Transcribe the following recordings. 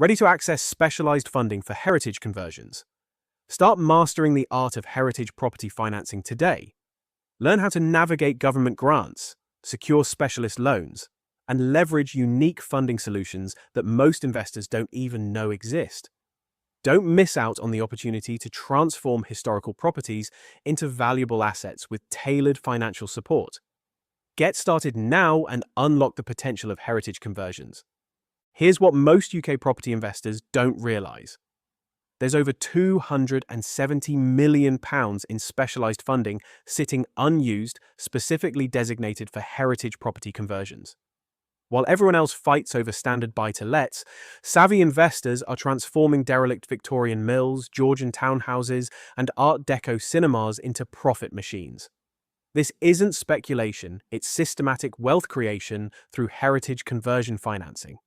Ready to access specialized funding for heritage conversions? Start mastering the art of heritage property financing today. Learn how to navigate government grants, secure specialist loans, and leverage unique funding solutions that most investors don't even know exist. Don't miss out on the opportunity to transform historical properties into valuable assets with tailored financial support. Get started now and unlock the potential of heritage conversions. Here's what most UK property investors don't realise. There's over £270 million in specialised funding sitting unused, specifically designated for heritage property conversions. While everyone else fights over standard buy-to-lets, savvy investors are transforming derelict Victorian mills, Georgian townhouses, and Art Deco cinemas into profit machines. This isn't speculation, it's systematic wealth creation through heritage conversion financing.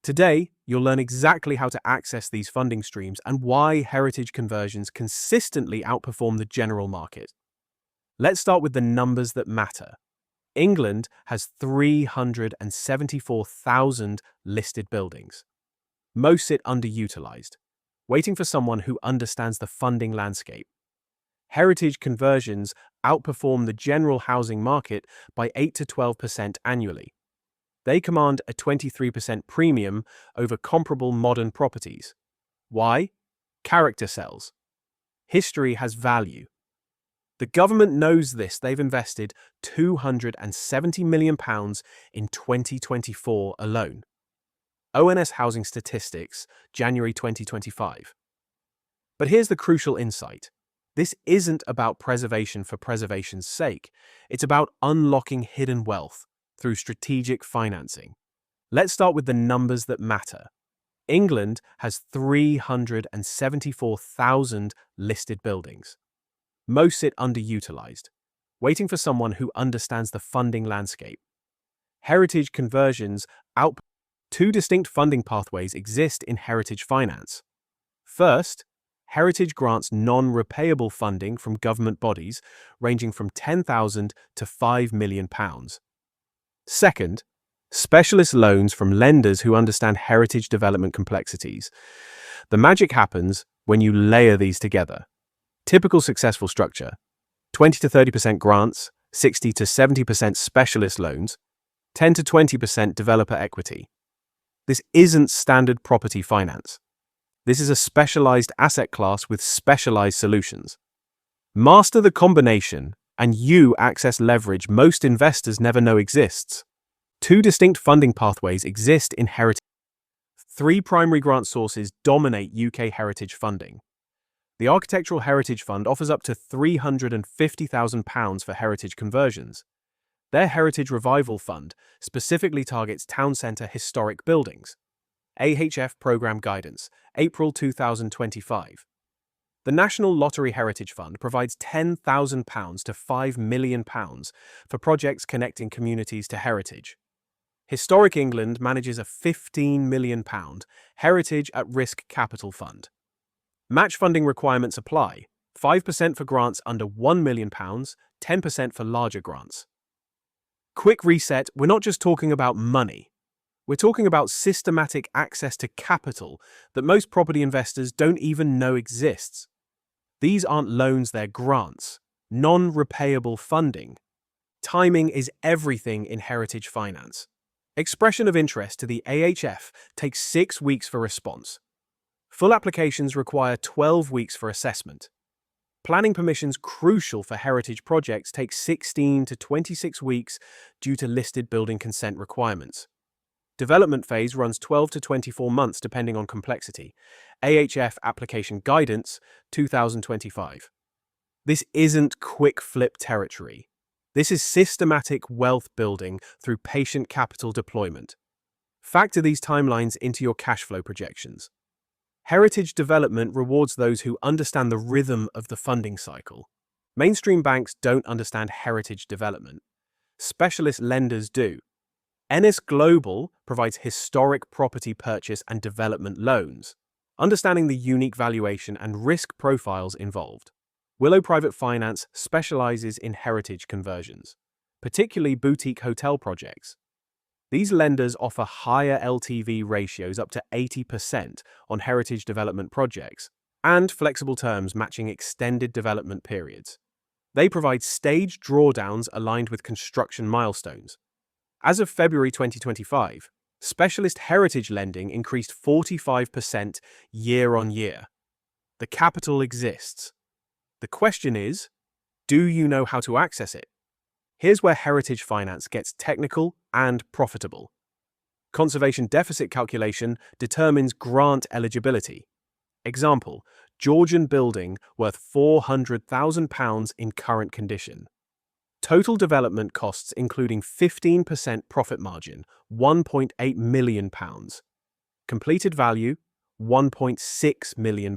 Today, you'll learn exactly how to access these funding streams and why heritage conversions consistently outperform the general market. Let's start with the numbers that matter. England has 374,000 listed buildings. Most sit underutilized, waiting for someone who understands the funding landscape. Heritage conversions outperform the general housing market by 8 to 12% annually. They command a 23% premium over comparable modern properties. Why? Character sells. History has value. The government knows this. They've invested £270 million in 2024 alone. ONS Housing Statistics, January 2025. But here's the crucial insight. This isn't about preservation for preservation's sake. It's about unlocking hidden wealth through strategic financing. Let's start with the numbers that matter. England has 374,000 listed buildings. Most sit underutilized, waiting for someone who understands the funding landscape. Heritage conversions outperform. Two distinct funding pathways exist in heritage finance. First, heritage grants non-repayable funding from government bodies ranging from £10,000 to £5 million. Second, specialist loans from lenders who understand heritage development complexities. The magic happens when you layer these together. Typical successful structure: 20 to 30% grants, 60 to 70% specialist loans, 10 to 20% developer equity. This isn't standard property finance. This is a specialized asset class with specialized solutions. Master the combination, and you access leverage most investors never know exists. Two distinct funding pathways exist in heritage. Three primary grant sources dominate UK heritage funding. The Architectural Heritage Fund offers up to £350,000 for heritage conversions. Their Heritage Revival Fund specifically targets town centre historic buildings. AHF Programme Guidance, April 2025. The National Lottery Heritage Fund provides £10,000 to £5 million for projects connecting communities to heritage. Historic England manages a £15 million Heritage at Risk Capital Fund. Match funding requirements apply: 5% for grants under £1 million, 10% for larger grants. Quick reset, we're not just talking about money. We're talking about systematic access to capital that most property investors don't even know exists. These aren't loans, they're grants. Non-repayable funding. Timing is everything in heritage finance. Expression of interest to the AHF takes 6 weeks for response. Full applications require 12 weeks for assessment. Planning permissions crucial for heritage projects take 16 to 26 weeks due to listed building consent requirements. Development phase runs 12 to 24 months depending on complexity. AHF Application Guidance, 2025. This isn't quick flip territory. This is systematic wealth building through patient capital deployment. Factor these timelines into your cash flow projections. Heritage development rewards those who understand the rhythm of the funding cycle. Mainstream banks don't understand heritage development. Specialist lenders do. Ennis Global provides historic property purchase and development loans, understanding the unique valuation and risk profiles involved. Willow Private Finance specializes in heritage conversions, particularly boutique hotel projects. These lenders offer higher LTV ratios up to 80% on heritage development projects and flexible terms matching extended development periods. They provide staged drawdowns aligned with construction milestones. As of February 2025, specialist heritage lending increased 45% year on year. The capital exists. The question is, do you know how to access it? Here's where heritage finance gets technical and profitable. Conservation deficit calculation determines grant eligibility. Example, Georgian building worth £400,000 in current condition. Total development costs including 15% profit margin, £1.8 million. Completed value, £1.6 million.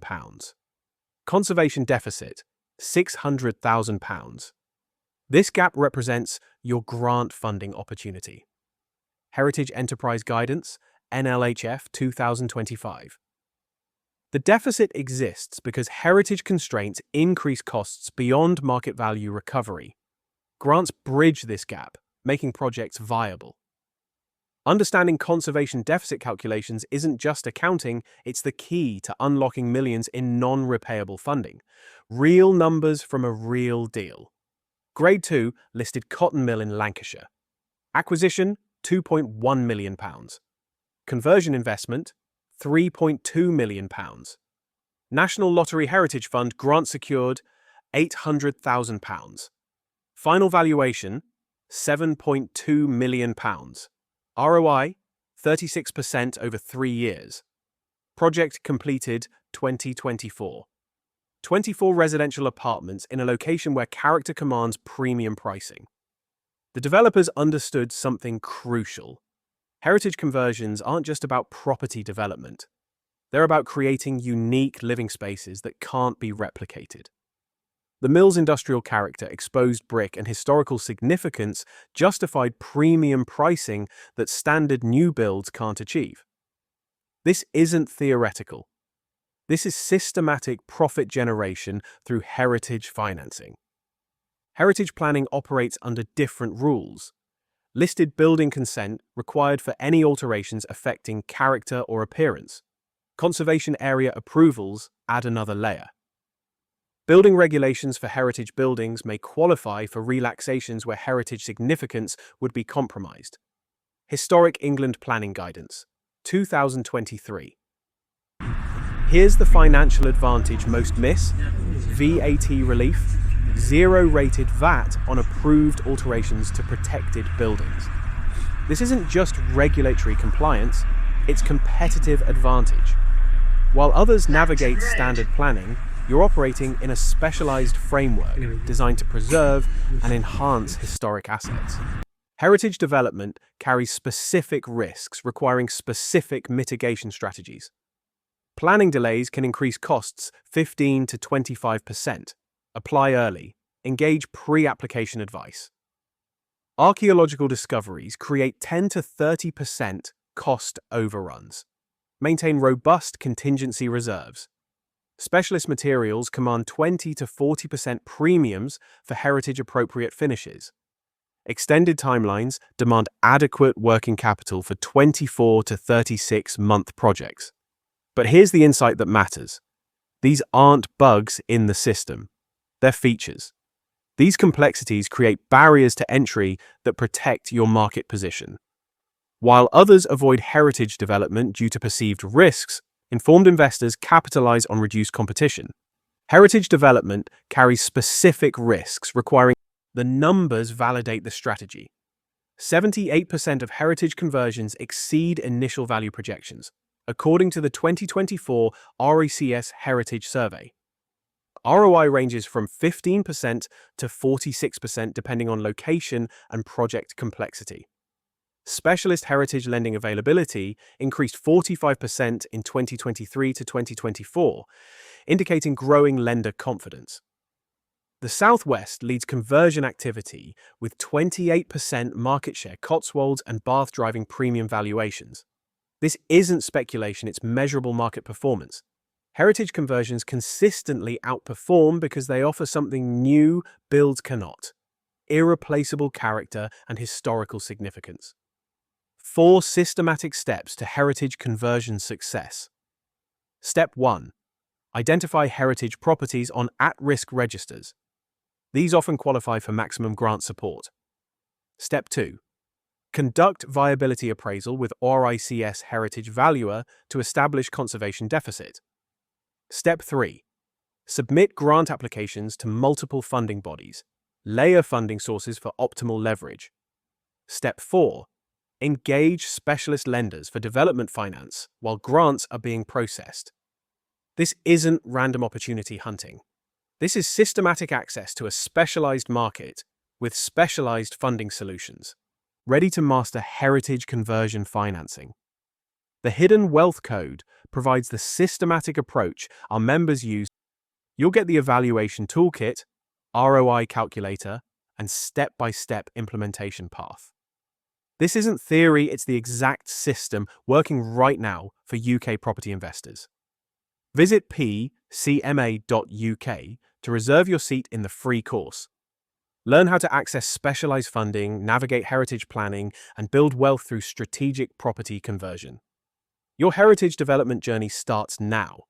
Conservation deficit, £600,000. This gap represents your grant funding opportunity. Heritage Enterprise Guidance, NLHF 2025. The deficit exists because heritage constraints increase costs beyond market value recovery. Grants bridge this gap, making projects viable. Understanding conservation deficit calculations isn't just accounting, it's the key to unlocking millions in non-repayable funding. Real numbers from a real deal. Grade 2 listed cotton mill in Lancashire. Acquisition, £2.1 million. Conversion investment, £3.2 million. National Lottery Heritage Fund grant secured, £800,000. Final valuation, £7.2 million. ROI, 36% over 3 years. Project completed 2024. 24 residential apartments in a location where character commands premium pricing. The developers understood something crucial. Heritage conversions aren't just about property development. They're about creating unique living spaces that can't be replicated. The mill's industrial character, exposed brick, and historical significance justified premium pricing that standard new builds can't achieve. This isn't theoretical. This is systematic profit generation through heritage financing. Heritage planning operates under different rules. Listed building consent required for any alterations affecting character or appearance. Conservation area approvals add another layer. Building regulations for heritage buildings may qualify for relaxations where heritage significance would be compromised. Historic England Planning Guidance, 2023. Here's the financial advantage most miss: VAT relief, zero-rated VAT on approved alterations to protected buildings. This isn't just regulatory compliance, it's competitive advantage. While others navigate standard planning, you're operating in a specialized framework designed to preserve and enhance historic assets. Heritage development carries specific risks requiring specific mitigation strategies. Planning delays can increase costs 15 to 25%. Apply early. Engage pre-application advice. Archaeological discoveries create 10 to 30% cost overruns. Maintain robust contingency reserves. Specialist materials command 20 to 40% premiums for heritage-appropriate finishes. Extended timelines demand adequate working capital for 24 to 36-month projects. But here's the insight that matters. These aren't bugs in the system. They're features. These complexities create barriers to entry that protect your market position. While others avoid heritage development due to perceived risks, informed investors capitalize on reduced competition. Heritage development carries specific risks requiring the numbers validate the strategy. 78% of heritage conversions exceed initial value projections, according to the 2024 RECS Heritage Survey. ROI ranges from 15% to 46% depending on location and project complexity. Specialist heritage lending availability increased 45% in 2023 to 2024, indicating growing lender confidence. The Southwest leads conversion activity with 28% market share, Cotswolds and Bath driving premium valuations. This isn't speculation, it's measurable market performance. Heritage conversions consistently outperform because they offer something new builds cannot: irreplaceable character and historical significance. 4 systematic steps to heritage conversion success. Step 1. Identify heritage properties on at-risk registers. These often qualify for maximum grant support. Step 2. Conduct viability appraisal with RICS Heritage Valuer to establish conservation deficit. Step 3. Submit grant applications to multiple funding bodies. Layer funding sources for optimal leverage. Step 4. Engage specialist lenders for development finance while grants are being processed. This isn't random opportunity hunting. This is systematic access to a specialized market with specialized funding solutions, ready to master heritage conversion financing. The Hidden Wealth Code provides the systematic approach our members use. You'll get the evaluation toolkit, ROI calculator, and step-by-step implementation path. This isn't theory, it's the exact system working right now for UK property investors. Visit PCMA.uk to reserve your seat in the free course. Learn how to access specialized funding, navigate heritage planning, and build wealth through strategic property conversion. Your heritage development journey starts now.